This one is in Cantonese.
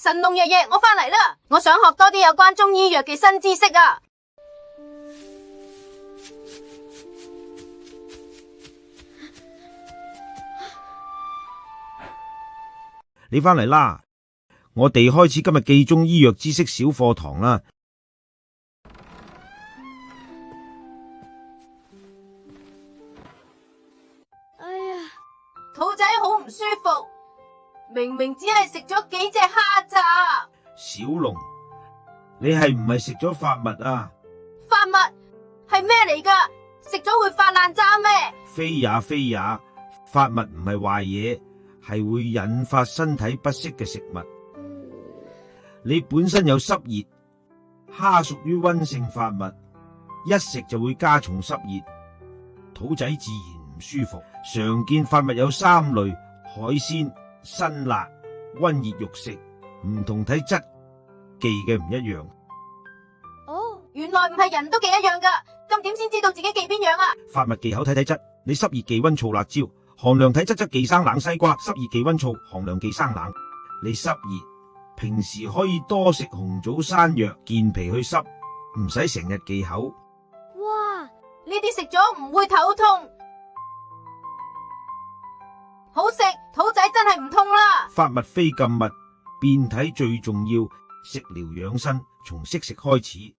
神農爺爺，我返嚟啦！我想學多啲有關中醫藥嘅新知識啊！你返嚟啦，我哋開始今日記中醫藥知識小課堂啦。哎呀，肚仔好唔舒服，明明只係食咗幾隻蝦咋。小龍，你係唔係食咗發物啊？發物係咩嚟噶？食咗會發爛渣咩？非也非也，發物唔係壞嘢，係會引發身體不適嘅食物。你本身有濕熱，蝦屬於溫性發物，一食就會加重濕熱，肚仔自然唔舒服。常見發物有3類：海鮮、辛辣、溫熱肉食。唔同體質記嘅唔一樣。哦，原來唔係人都記一樣噶，咁點先知道自己記邊樣啊？發物忌口睇體質，你濕熱忌溫燥辣椒，寒涼體質則忌生冷西瓜。濕熱忌溫燥，寒涼忌生冷。你濕熱，平時可以多食紅棗山藥健脾去濕，唔使成日忌口。哇，呢啲食咗唔會頭痛，好食，肚仔真係唔痛啦。發物非禁物，變體最重要，食療養生，從識食開始。